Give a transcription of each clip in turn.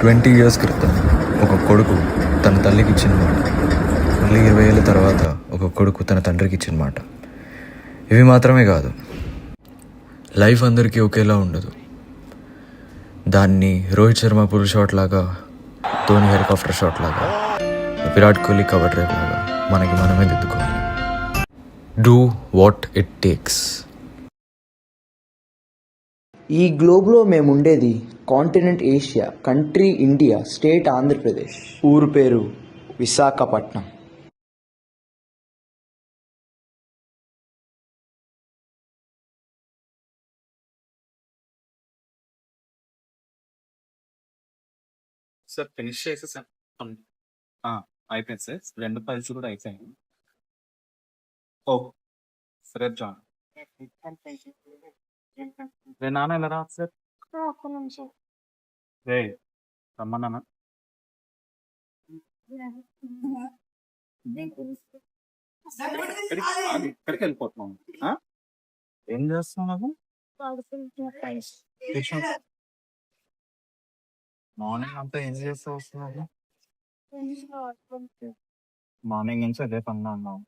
20 years క్రితం ఒక కొడుకు తన తల్లికి ఇచ్చిన మాట, మళ్ళీ 20 ఏళ్ళ తర్వాత ఒక కొడుకు తన తండ్రికి ఇచ్చిన మాట. ఇవి మాత్రమే కాదు, లైఫ్ అందరికీ ఒకేలా ఉండదు. దాన్ని రోహిత్ శర్మ పుల్ షాట్ లాగా, ధోని హెలికాప్టర్ షాట్ లాగా, విరాట్ కోహ్లీ కవర్ డ్రైవ్ లాగా మనకి మనమే దిద్దుకోవాలి. Do what it takes. ఈ గ్లోబ్లో మేముండేది continent Asia, country India, state Andhra Pradesh, ఊరు పేరు విశాఖపట్నం. సార్ ఫినిష్ చేసేసాను. అయిపోయింది సార్, 2 ఫైల్స్ కూడా అయిపోయాయి. ఓ సరే జాన్, రే నాన్న ఎలా రా సార్. ఒక్క నిమిషం. రే రమ్మన్నా. ఇక్కడికి వెళ్ళిపోతున్నాం. ఏం చేస్తున్నావు? మార్నింగ్ అంతా ఏం చేస్తూ వస్తున్నావు? మార్నింగ్ నుంచి అదే పనిలో ఉన్నావు.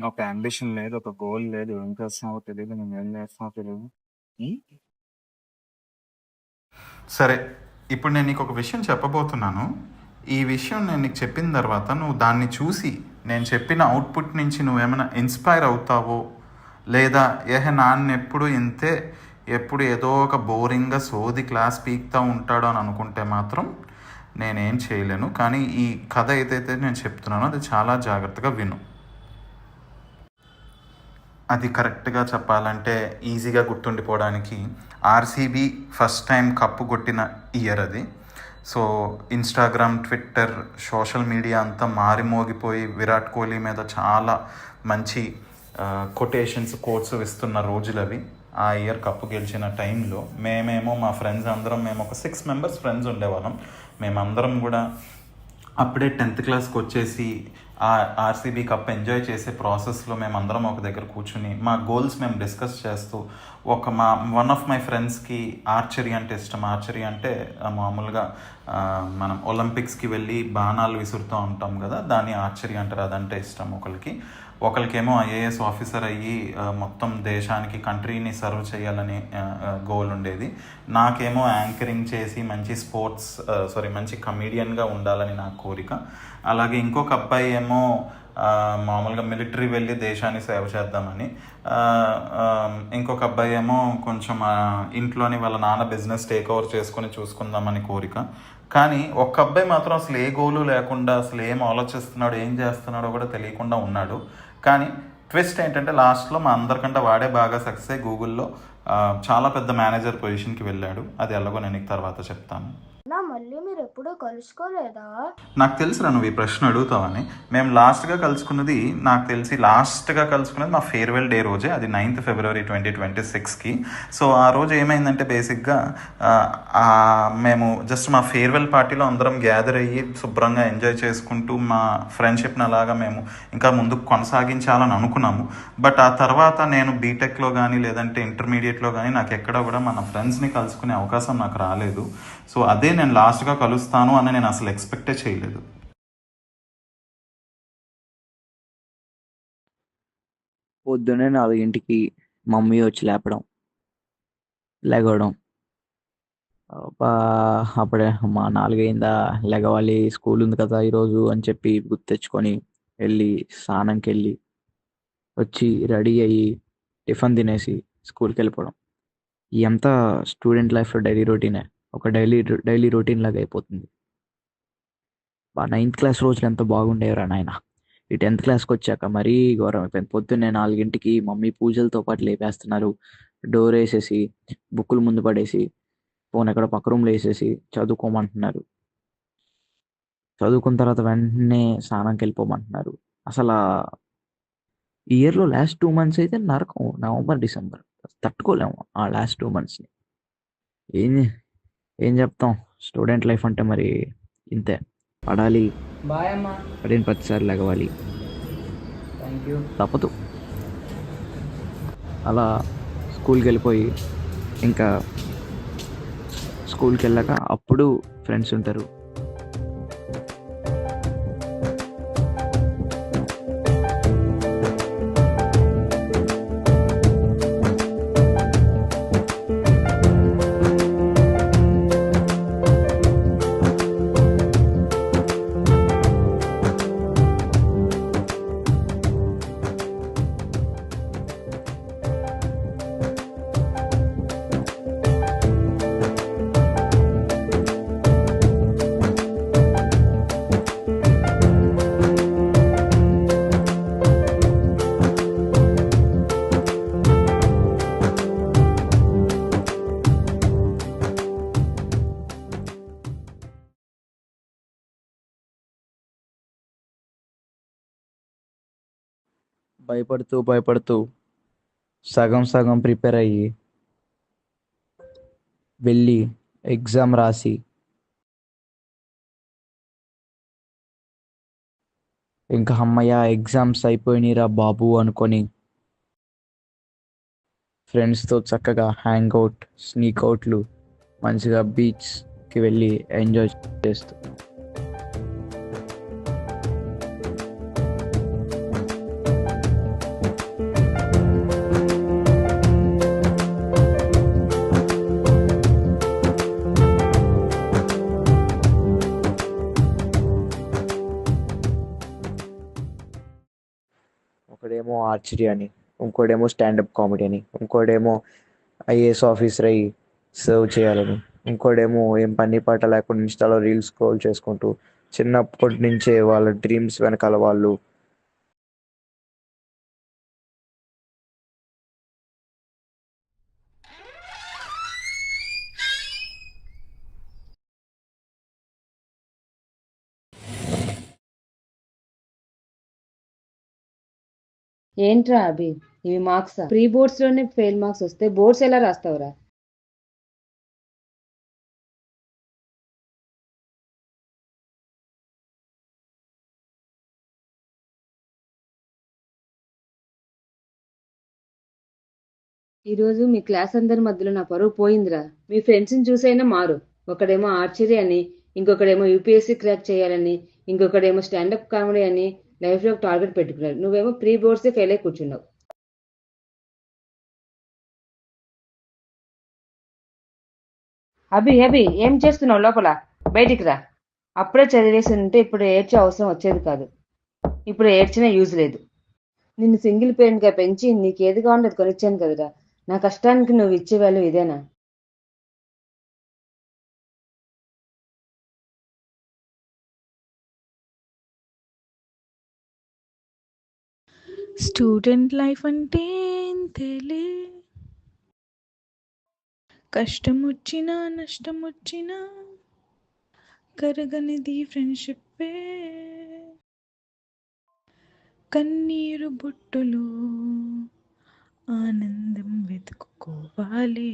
ఒక అంబిషన్ లేదు, ఒక గోల్ లేదు, ఏం చేస్తున్నావో తెలియదు, నేను ఏం చేస్తున్నావో తెలియదు. సరే, ఇప్పుడు నేను నీకు ఒక విషయం చెప్పబోతున్నాను. ఈ విషయం నేను నీకు చెప్పిన తర్వాత నువ్వు దాన్ని చూసి నేను చెప్పిన అవుట్పుట్ నుంచి నువ్వేమైనా ఇన్స్పైర్ అవుతావో, లేదా నాన్న ఎప్పుడు ఇంతే, ఎప్పుడు ఏదో ఒక బోరింగ్గా సోది క్లాస్ పీక్తా ఉంటాడో అని అనుకుంటే మాత్రం నేనేం చేయలేను. కానీ ఈ కథ ఏదైతే నేను చెప్తున్నానో అది చాలా జాగ్రత్తగా విను. అది కరెక్ట్గా చెప్పాలంటే ఈజీగా గుర్తుండిపోవడానికి ఆర్సీబీ ఫస్ట్ టైం కప్పు కొట్టిన ఇయర్ అది. So Instagram, Twitter, social media అంతా మారిమోగిపోయి విరాట్ కోహ్లీ మీద చాలా మంచి కొటేషన్స్, కోట్స్ ఇస్తున్న రోజులు అవి. ఆ ఇయర్ కప్పు గెలిచిన టైంలో మేమేమో మా ఫ్రెండ్స్ అందరం, మేము ఒక 6 మెంబర్స్ ఫ్రెండ్స్ ఉండేవాళ్ళం. మేమందరం కూడా అప్పుడే 10th క్లాస్కి వచ్చేసి ఆ ఆర్సీబీ కప్ ఎంజాయ్ చేసే ప్రాసెస్లో మేమందరం ఒక దగ్గర కూర్చుని మా గోల్స్ మేము డిస్కస్ చేస్తూ, వన్ ఆఫ్ మై ఫ్రెండ్స్కి ఆర్చరీ అంటే ఇష్టం. ఆర్చరీ అంటే మామూలుగా మనం ఒలింపిక్స్కి వెళ్ళి బాణాలు విసురుతూ ఉంటాం కదా, దాన్ని ఆర్చరీ అంటారు. అదంటే ఇష్టం ఒకరికేమో ఐఏఎస్ ఆఫీసర్ అయ్యి మొత్తం దేశానికి, కంట్రీని సర్వ్ చేయాలని గోల్ ఉండేది. నాకేమో యాంకరింగ్ చేసి మంచి కమీడియన్గా ఉండాలని నా కోరిక. అలాగే ఇంకొక అబ్బాయి ఏమో మామూలుగా మిలిటరీ వెళ్ళి దేశాన్ని సేవ చేద్దామని, ఇంకొక అబ్బాయి ఏమో కొంచెం ఇంట్లోని వాళ్ళ నాన్న బిజినెస్ టేక్ ఓవర్ చేసుకొని చూసుకుందామని కోరిక. కానీ ఒక్క అబ్బాయి మాత్రం అసలు ఏ గోలు లేకుండా, అసలు ఏం ఆలోచిస్తున్నాడో, ఏం చేస్తున్నాడో కూడా తెలియకుండా ఉన్నాడు. కానీ ట్విస్ట్ ఏంటంటే లాస్ట్లో మా అందరికంటే వాడే బాగా సక్సెస్ అయ్యి గూగుల్లో చాలా పెద్ద మేనేజర్ పొజిషన్కి వెళ్ళాడు. అది ఎలాగో నేను నీకు తర్వాత చెప్తాను. మళ్ళీ మీరు ఎప్పుడూ కలుసుకోలేదా? నాకు తెలుసురా నువ్వు ఈ ప్రశ్న అడుగుతావని. మేము లాస్ట్గా కలుసుకున్నది మా ఫేర్వెల్ డే రోజే. అది 9th February 2026కి. సో ఆ రోజు ఏమైందంటే బేసిక్గా మేము జస్ట్ మా ఫేర్వెల్ పార్టీలో అందరం గ్యాదర్ అయ్యి శుభ్రంగా ఎంజాయ్ చేసుకుంటూ మా ఫ్రెండ్షిప్ని అలాగా మేము ఇంకా ముందుకు కొనసాగించాలని అనుకున్నాము. బట్ ఆ తర్వాత నేను బీటెక్లో కానీ లేదంటే ఇంటర్మీడియట్లో కానీ నాకు ఎక్కడ కూడా మన ఫ్రెండ్స్ని కలుసుకునే అవకాశం నాకు రాలేదు. సో అదే నేను లాస్ట్గా కలుస్తాను అని నేను అసలు ఎక్స్పెక్టే చేయలేదు. పొద్దున్నే 4ంటికి మమ్మీ వచ్చి లెగవడం. అప్పుడే మా 4 అయిందా, లెగవాలి, స్కూల్ ఉంది కదా ఈరోజు అని చెప్పి గుర్తు తెచ్చుకొని వెళ్ళి స్నానంకి వెళ్ళి వచ్చి రెడీ అయ్యి టిఫిన్ తినేసి స్కూల్కి వెళ్ళిపోవడం. ఇదంతా స్టూడెంట్ లైఫ్లో డైలీ రొటీనే, ఒక డైలీ రొటీన్ లాగా అయిపోతుంది. 9th క్లాస్ రోజులు ఎంత బాగుండేవరా నాయన. ఈ 10th క్లాస్కి వచ్చాక మరీ ఘోరం అయిపోయింది. పొద్దున్నే 4ంటికి మమ్మీ పూజలతో పాటు లేపేస్తున్నారు. డోర్ వేసేసి, బుక్కులు ముందు పడేసి, ఫోన్ ఎక్కడ పక్క రూమ్లో వేసేసి చదువుకోమంటున్నారు. చదువుకున్న తర్వాత వెంటనే స్నానంకి వెళ్ళిపోమంటున్నారు. అసలు ఈ ఇయర్లో లాస్ట్ 2 months అయితే నరకం. నవంబర్, డిసెంబర్ తట్టుకోలేము ఆ లాస్ట్ 2 monthsని. ఏం చెప్తాం, స్టూడెంట్ లైఫ్ అంటే మరి ఇంతే. పడాలి, పడిన ప్రతిసారి లెగవాలి, తప్పదు. అలా స్కూల్కి వెళ్ళిపోయి ఇంకా స్కూల్కి వెళ్ళాక అప్పుడు ఫ్రెండ్స్ ఉంటారు. భయపడుతూ సగం సగం ప్రిపేర్ అయ్యి వెళ్ళి ఎగ్జామ్ రాసి ఇంకా అమ్మయ్య ఎగ్జామ్స్ అయిపోయినరా బాబు అనుకొని ఫ్రెండ్స్తో చక్కగా హ్యాంగ్ అవుట్, స్నీక్ అవుట్లు, మంచిగా బీచ్కి వెళ్ళి ఎంజాయ్ చేస్తూ ఒకడేమో ఆర్చరీ అని, ఇంకోడేమో స్టాండప్ కామెడీ అని, ఇంకోడేమో ఐఏఎస్ ఆఫీసర్ అయ్యి సర్వ్ చేయాలని, ఇంకోడేమో ఏం పని పాట లేకుండా ఇన్స్టాలో రీల్స్ స్క్రోల్ చేసుకుంటూ చిన్నప్పటి నుంచే వాళ్ళ డ్రీమ్స్ వెనకాల వాళ్ళు ఏంట్రా అభి, ఇవి మార్క్స్? ప్రీ బోర్డ్స్ లోనే ఫెయిల్ మార్క్స్ వస్తే బోర్డ్స్ ఎలా రాస్తావురా? ఈరోజు మీ క్లాస్ అందరి మధ్యలో నా పరువు పోయిందిరా. మీ ఫ్రెండ్స్ ని చూసైనా మారు. ఒకడేమో ఆర్చరీ అని, ఇంకొకడేమో యూపీఎస్సీ క్రాక్ చేయాలని, ఇంకొకడేమో స్టాండప్ కామెడీ అని లైఫ్ లో టార్గెట్ పెట్టుకున్నారు. నువ్వేమో ప్రీ బోర్డ్స్ ఫెయిల్ అయి కూర్చున్నావు. అభి అభి ఏం చేస్తున్నావు లోపల? బయటికి రా. అప్పుడే చదివేసి ఉంటే ఇప్పుడు ఏడ్చే అవసరం వచ్చేది కాదు. ఇప్పుడు ఏడ్చినా యూజ్ లేదు. నిన్ను సింగిల్ పేరెంట్ గా పెంచి నీకు ఏది కావాలో అది కొనిచ్చాను కదరా. నా కష్టానికి నువ్వు ఇచ్చే వాల్యూ ఇదేనా? స్టూడెంట్ లైఫ్ అంటే ఇంతేలే, కష్టం వచ్చినా నష్టం వచ్చినా కరగనిది ఫ్రెండ్షిప్పే, కన్నీరు బుట్టలో ఆనందం వెతుక్కోవాలి.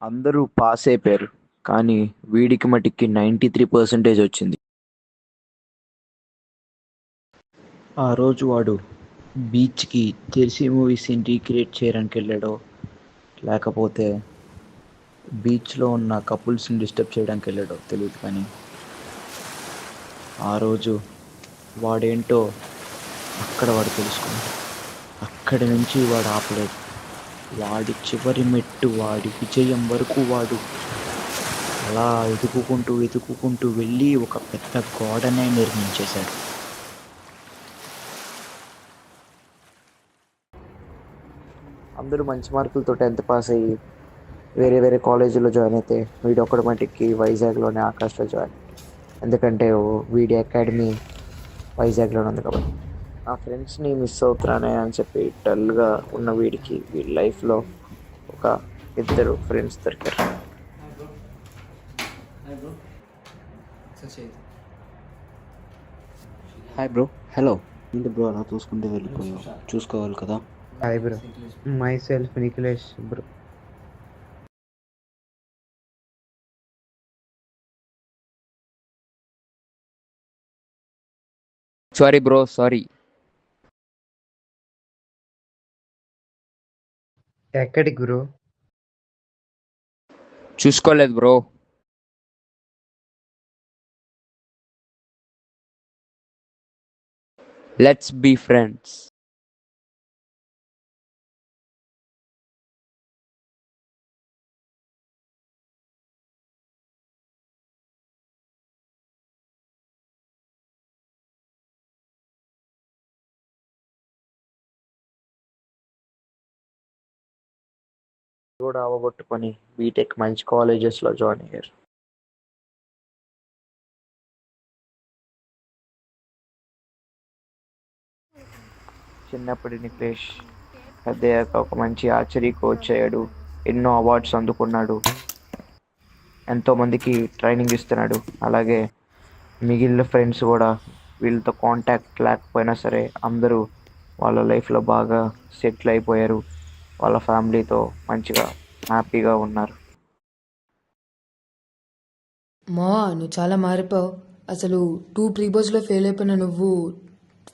అందరూ పాస్ అయిపోయారు, కానీ వీడికి మటుకి 93% వచ్చింది. ఆ రోజు వాడు బీచ్కి జెర్సీ మూవీ సీన్ రీక్రియేట్ చేయడానికి వెళ్ళాడో, లేకపోతే బీచ్లో ఉన్న కపుల్స్ని డిస్టర్బ్ చేయడానికి వెళ్ళాడో తెలియదు, కానీ ఆ రోజు వాడేంటో అక్కడ వాడు తెలుసుకున్నాడు. అక్కడి నుంచి వాడు ఆపలేదు. వాడి చివరి మెట్టు, వాడి విజయం వరకు వాడు అలా వెతుక్కుంటూ వెళ్ళి ఒక పెద్ద గోడనే నిర్మించేశాడు. అందరూ మంచి మార్కులతో 10th పాస్ అయ్యి వేరే వేరే కాలేజీలో జాయిన్ అయితే వీడు ఒక్కడి మటుకి వైజాగ్లోనే ఆకాష్లో జాయిన్. ఎందుకంటే వీడి అకాడమీ వైజాగ్లోనే ఉంది కాబట్టి. ఆ ఫ్రెండ్స్ని మిస్ అవుతున్నానే అని చెప్పి డల్గా ఉన్న వీడి లైఫ్లో ఒక ఇద్దరు ఫ్రెండ్స్ దొరికారు. Hi bro. హలో. ఏంటి బ్రో అలా చూసుకుంటే వెళ్ళిపోయావు? చూసుకోవాలి కదా. Hi bro, myself Nikhilesh bro. Sorry bro, sorry. ఎక్కడికి బ్రో? చూసుకోలేదు బ్రో. Let's be friends. కూడా అవగొట్టుకొని బీటెక్ మంచి కాలేజెస్లో జాయిన్ అయ్యారు. చిన్నప్పటి నిఖిలేష్ పెద్దయ్యాక ఒక మంచి ఆర్చరీ కోచ్ అయ్యాడు. ఎన్నో అవార్డ్స్ అందుకున్నాడు. ఎంతోమందికి ట్రైనింగ్ ఇస్తున్నాడు. అలాగే మిగిలిన ఫ్రెండ్స్ కూడా వీళ్ళతో కాంటాక్ట్ లేకపోయినా సరే అందరూ వాళ్ళ లైఫ్లో బాగా సెటిల్ అయిపోయారు. వాళ్ళ ఫ్యామిలీతో మంచిగా హ్యాపీగా ఉన్నారు. మావా, నువ్వు చాలా మారిపోయావు. అసలు 2 ప్రీ బోర్డ్స్లో ఫెయిల్ అయిపోయిన నువ్వు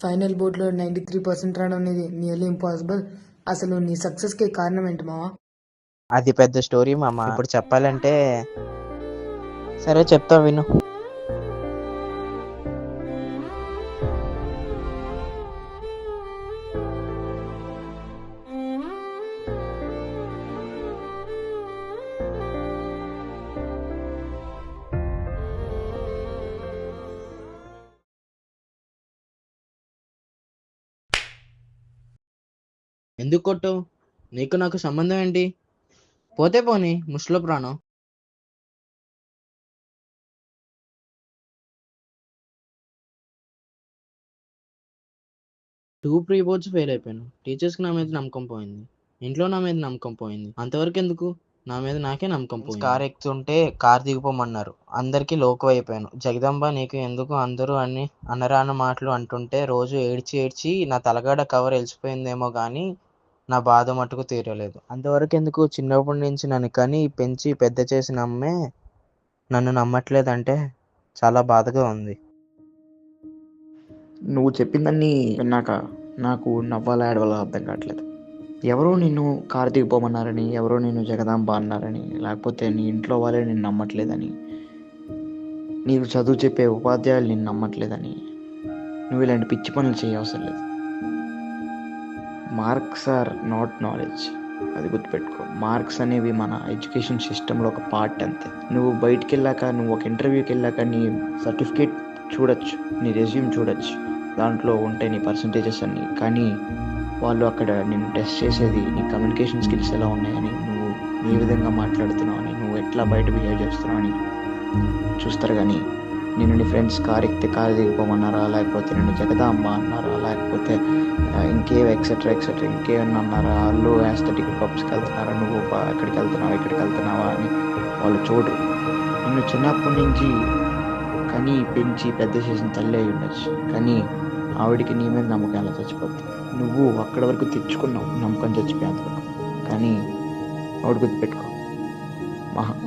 ఫైనల్ బోర్డ్లో 93% రావడం అనేది నియర్లీ ఇంపాసిబుల్. అసలు నీ సక్సెస్కి కారణం ఏంటి మావా? అది పెద్ద స్టోరీ మామ. ఇప్పుడు చెప్పాలంటే సరే చెప్తా విను. ఎందుకు కొట్టావు? నీకు నాకు సంబంధం ఏంటి? పోతే పోని, ముష్లో ప్రాణం. టూ ప్రీ బోర్డ్స్ ఫెయిల్ అయిపోయాను. టీచర్స్కి నా మీద నమ్మకం పోయింది. ఇంట్లో నా మీద నమ్మకం పోయింది. అంతవరకు ఎందుకు, నా మీద నాకే నమ్మకం పోయింది. కార్ ఎక్కుతుంటే కార్ దిగిపోమన్నారు. అందరికీ లోకు అయిపోయాను. జగదంబ నీకు ఎందుకు అందరూ అన్ని అనరాని మాటలు అంటుంటే రోజు ఏడ్చి ఏడ్చి నా తలగాడ కవర్ వెలిసిపోయిందేమో కానీ నా బాధ మటుకు తీరలేదు. అంతవరకు ఎందుకు, చిన్నప్పటి నుంచి నన్ను కని పెంచి పెద్ద చేసిన అమ్మే నన్ను నమ్మట్లేదంటే చాలా బాధగా ఉంది. నువ్వు చెప్పిందన్నీ విన్నాక నాకు నవ్వాలా ఏడవాలో అర్థం కావట్లేదు. ఎవరో నిన్ను కారు దిగిపోమన్నారని, ఎవరో నిన్ను జగదాంబ అన్నారని, లేకపోతే నీ ఇంట్లో వాళ్ళే నిన్ను నమ్మట్లేదని, నీకు చదువు చెప్పే ఉపాధ్యాయులు నిన్ను నమ్మట్లేదని నువ్వు ఇలాంటి పిచ్చి పనులు చేయవసరం లేదు. మార్క్స్ ఆర్ నాట్ నాలెడ్జ్, అది గుర్తుపెట్టుకో. మార్క్స్ అనేవి మన ఎడ్యుకేషన్ సిస్టంలో ఒక పార్ట్ అంతే. నువ్వు బయటికి వెళ్ళాక, నువ్వు ఒక ఇంటర్వ్యూకి వెళ్ళాక నీ సర్టిఫికేట్ చూడొచ్చు, నీ రెజ్యూమ్ చూడొచ్చు, దాంట్లో ఉంటాయి నీ పర్సంటేజెస్ అన్నీ. కానీ వాళ్ళు అక్కడ నేను టెస్ట్ చేసేది నీ కమ్యూనికేషన్ స్కిల్స్ ఎలా ఉన్నాయని, నువ్వు ఏ విధంగా మాట్లాడుతున్నావు అని, నువ్వు ఎట్లా బయట బిహేవ్ చేస్తున్నావు అని చూస్తారు. కానీ నేను నీ ఫ్రెండ్స్ కార్ ఎక్కితే కారు దిగిపోమన్నారా, లేకపోతే నేను జగదాంబ అన్నారా, లేకపోతే ఇంకేం ఎక్సెట్రా ఎక్సెట్రా ఇంకేమన్నా అన్నారా, వాళ్ళు యాస్థెటిక్ పబ్స్కి వెళ్తున్నారా, నువ్వు ఎక్కడికి వెళ్తున్నావా ఇక్కడికి వెళ్తున్నావా అని వాళ్ళు చూడరు. నిన్ను చిన్నప్పటి నుంచి కానీ పెంచి పెద్ద చేసిన తల్లి అయి ఉండొచ్చు, కానీ ఆవిడికి నీ మీద నమ్మకం ఎలా చచ్చిపోద్ది. నువ్వు అక్కడి వరకు తెచ్చుకున్నావు నమ్మకం చచ్చిపోయేంత వరకు. కానీ ఆవిడ గుర్తుపెట్టుకో,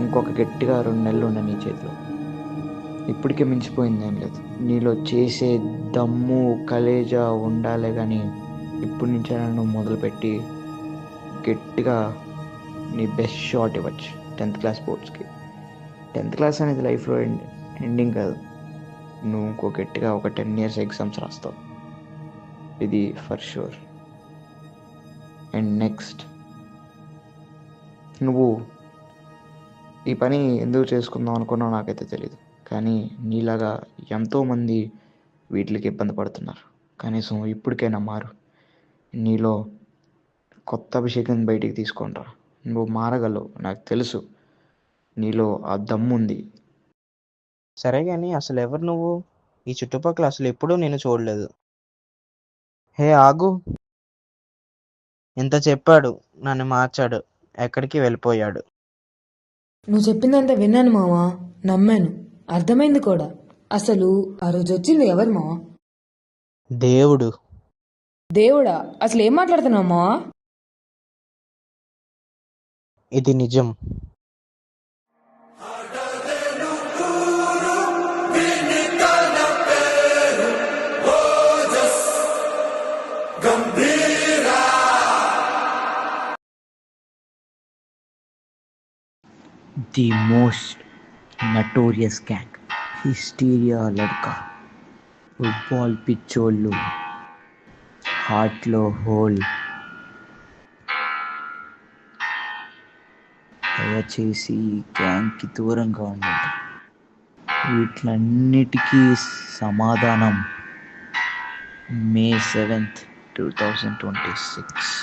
ఇంకొక గట్టిగా 2 నెలలు ఉన్న నీ చేతిలో ఇప్పటికే మించిపోయింది ఏం లేదు. నీలో చేసే దమ్ము కలేజా ఉండాలి. కానీ ఇప్పటి నుంచే నువ్వు మొదలుపెట్టి గట్టిగా నీ బెస్ట్ షాట్ ఇవ్వచ్చు 10th క్లాస్ స్పోర్ట్స్కి. 10th క్లాస్ అనేది లైఫ్లో ఎండింగ్ కాదు. నువ్వు ఇంకో గట్టిగా ఒక 10 years ఎగ్జామ్స్ రాస్తావు, ఇది ఫర్ షూర్. అండ్ నెక్స్ట్, నువ్వు ఈ పని ఎందుకు చేసుకుందాం అనుకున్నావు నాకైతే తెలియదు. కానీ నీలాగా ఎంతోమంది వీటికి ఇబ్బంది పడుతున్నారు. కనీసం ఇప్పటికైనా మారు. నీలో కొత్త అభిషేకం బయటికి తీసుకొనిరా. నువ్వు మారగలవు, నాకు తెలుసు. నీలో ఆ దమ్ముంది. సరే కానీ అసలు ఎవరు నువ్వు? ఈ చుట్టుపక్కల అసలు ఎప్పుడూ నేను చూడలేదు. హే ఆగు, ఇంత చెప్పాడు, నన్ను మార్చాడు, ఎక్కడికి వెళ్ళిపోయాడు. నువ్వు చెప్పిందంతా విన్నాను మావా, నమ్మాను, అర్థమైంది కూడా. అసలు ఆ రోజు వచ్చింది ఎవరు మావా? దేవుడు. దేవుడా? అసలు ఏం మాట్లాడుతున్నావు మావా? ఇది నిజం. The most notorious gang, hysteria లడ్కా, ఫుట్బాల్ పిచ్చోళ్ళు, హార్ట్లో హోల్. దయచేసి గ్యాంగ్కి దూరంగా ఉండండి. వీటిలన్నిటికీ సమాధానం May 7th, 2026.